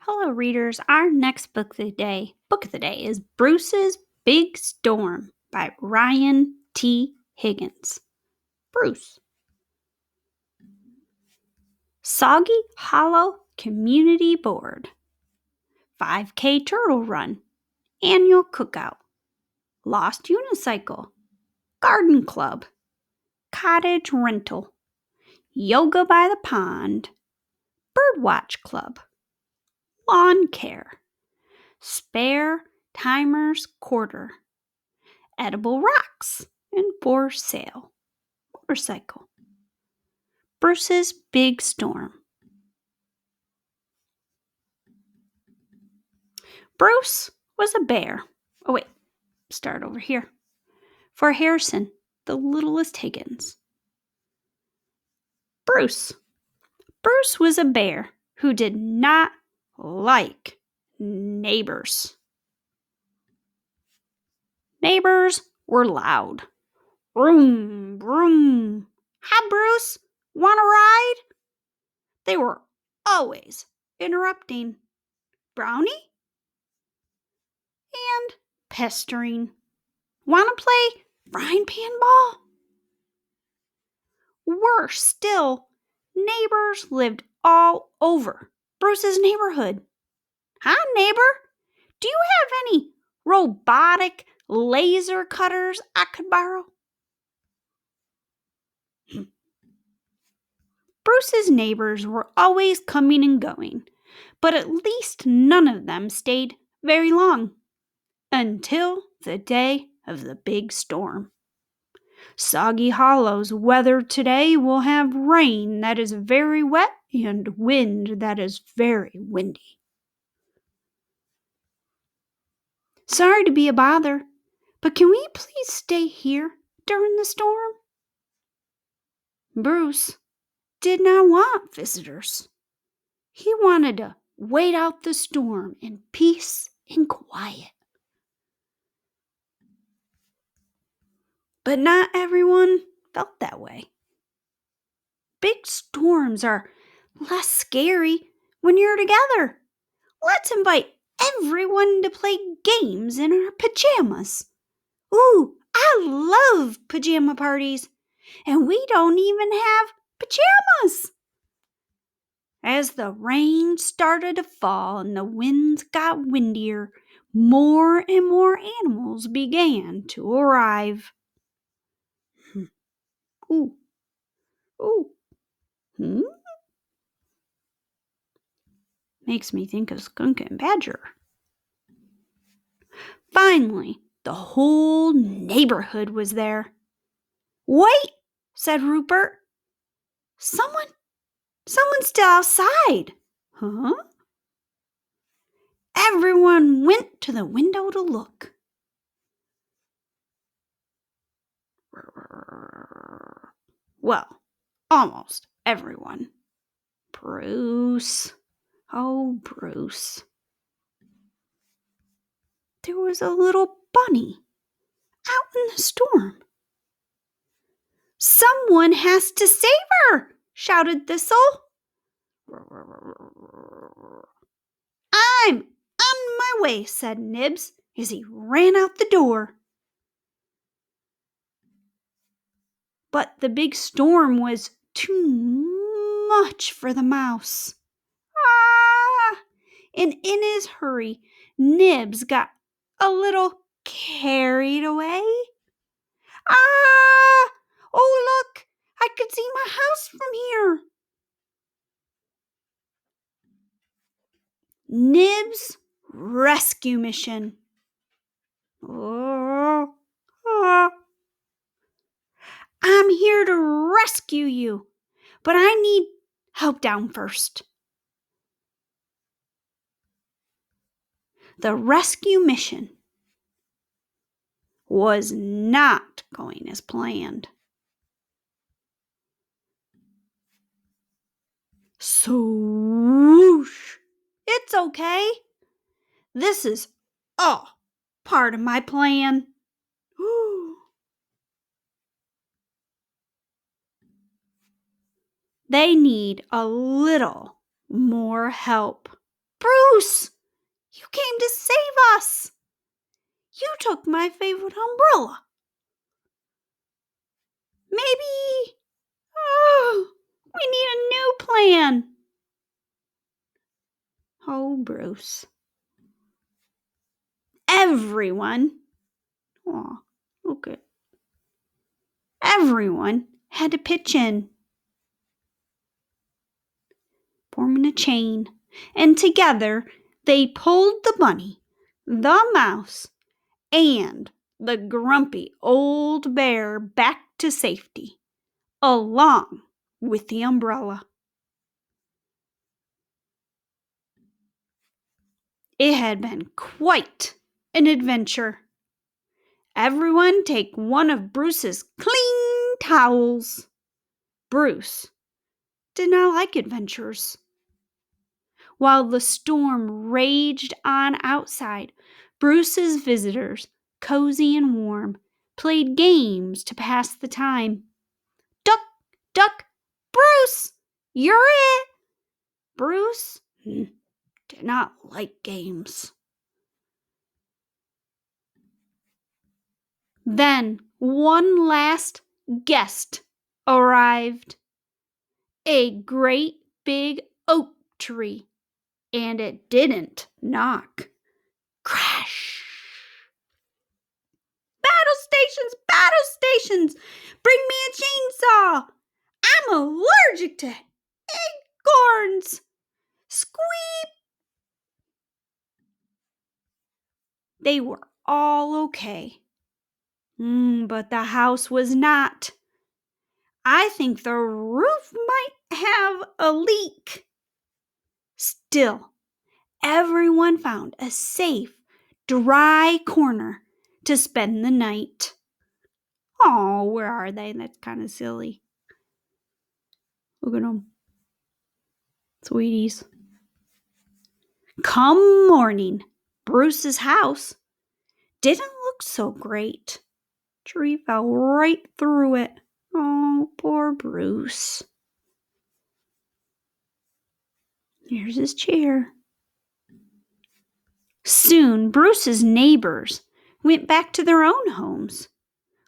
Hello, readers. Our next book of the day is Bruce's Big Storm by Ryan T. Higgins. Bruce. Soggy Hollow Community Board. 5K Turtle Run. Annual Cookout. Lost Unicycle. Garden Club. Cottage Rental. Yoga by the Pond. Birdwatch Club. Lawn Care. Spare Timer's Quarter. Edible rocks and for sale. Motorcycle. Bruce's Big Storm. Bruce was a bear. Oh, wait. Start over here. For Harrison, the littlest Higgins. Bruce. Bruce was a bear who did not like neighbors. Neighbors were loud. Vroom, vroom. Hi, Bruce. Want a ride? They were always interrupting. Brownie? And pestering. Want to play frying pan ball? Worse still, neighbors lived all over Bruce's neighborhood. Hi, neighbor. Do you have any robotic laser cutters I could borrow? Bruce's neighbors were always coming and going, but at least none of them stayed very long. Until the day of the big storm. Soggy Hollow's weather today will have rain that is very wet and wind that is very windy. Sorry to be a bother, but can we please stay here during the storm? Bruce did not want visitors. He wanted to wait out the storm in peace and quiet. But not everyone felt that way. Big storms are less scary when you're together. Let's invite everyone to play games in our pajamas. Ooh, I love pajama parties. And we don't even have pajamas. As the rain started to fall and the winds got windier, more and more animals began to arrive. Ooh. Ooh. Makes me think of Skunk and Badger. Finally, the whole neighborhood was there. Wait, said Rupert. Someone's still outside. Huh? Everyone went to the window to look. Well, almost everyone. Bruce. Oh, Bruce. There was a little bunny out in the storm. Someone has to save her, shouted Thistle. I'm on my way, said Nibs as he ran out the door. But the big storm was too much for the mouse. Ah! And in his hurry, Nibs got a little carried away. Ah! Oh, look! I could see my house from here. Nibs' rescue mission. Oh, oh. I'm here to rescue you, but I need help down first. The rescue mission was not going as planned. Swoosh! It's okay. This is all part of my plan. They need a little more help. Bruce, you came to save us. You took my favorite umbrella. Maybe we need a new plan. Oh, Bruce. Everyone, okay. Everyone had to pitch in, forming a chain, and together they pulled the bunny, the mouse, and the grumpy old bear back to safety, along with the umbrella. It had been quite an adventure. Everyone take one of Bruce's clean towels. Bruce did not like adventures. While the storm raged on outside, Bruce's visitors, cozy and warm, played games to pass the time. Duck, duck, Bruce, you're it! Bruce did not like games. Then one last guest arrived. A great big oak tree, and it didn't knock. Crash! Battle stations! Bring me a chainsaw! I'm allergic to acorns! Squeak! They were all okay. But the house was not. I think the roof might have a leak. Still, everyone found a safe, dry corner to spend the night. Oh, where are they? That's kind of silly. Look at them. Sweeties. Come morning, Bruce's house didn't look so great. Tree fell right through it. Oh, poor Bruce. Here's his chair. Soon, Bruce's neighbors went back to their own homes,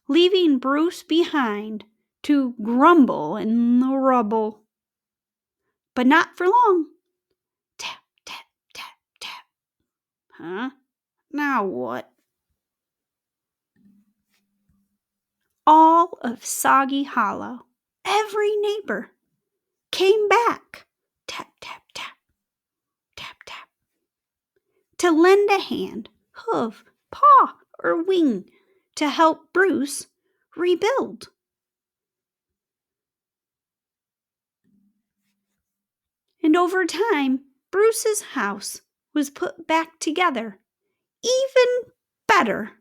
leaving Bruce behind to grumble in the rubble. But not for long. Tap, tap, tap, tap. Huh? Now what? All of Soggy Hollow, every neighbor, came back. Tap, tap, tap, tap, tap. To lend a hand, hoof, paw, or wing to help Bruce rebuild. And over time, Bruce's house was put back together, even better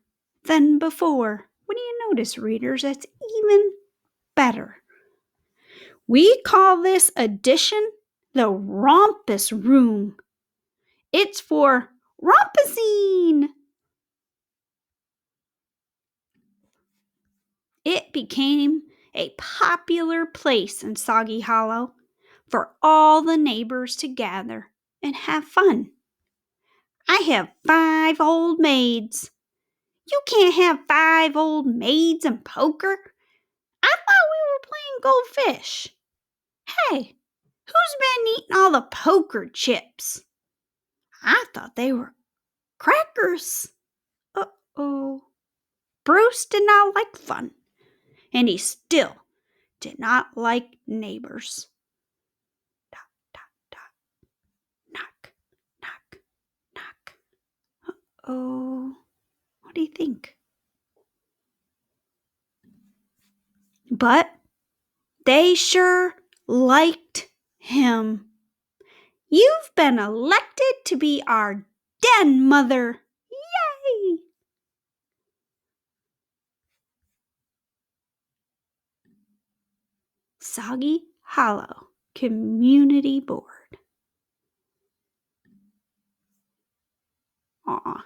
than before. What do you notice, readers? It's even better. We call this addition the Rompus Room. It's for rompusing. It became a popular place in Soggy Hollow for all the neighbors to gather and have fun. I have 5 old maids. You can't have 5 old maids and poker. I thought we were playing goldfish. Hey, who's been eating all the poker chips? I thought they were crackers. Uh-oh. Bruce did not like fun, and he still did not like neighbors. Knock, knock, knock. Knock, knock, knock. Uh-oh. What do you think? But they sure liked him. You've been elected to be our den mother. Yay! Soggy Hollow Community Board. Aw,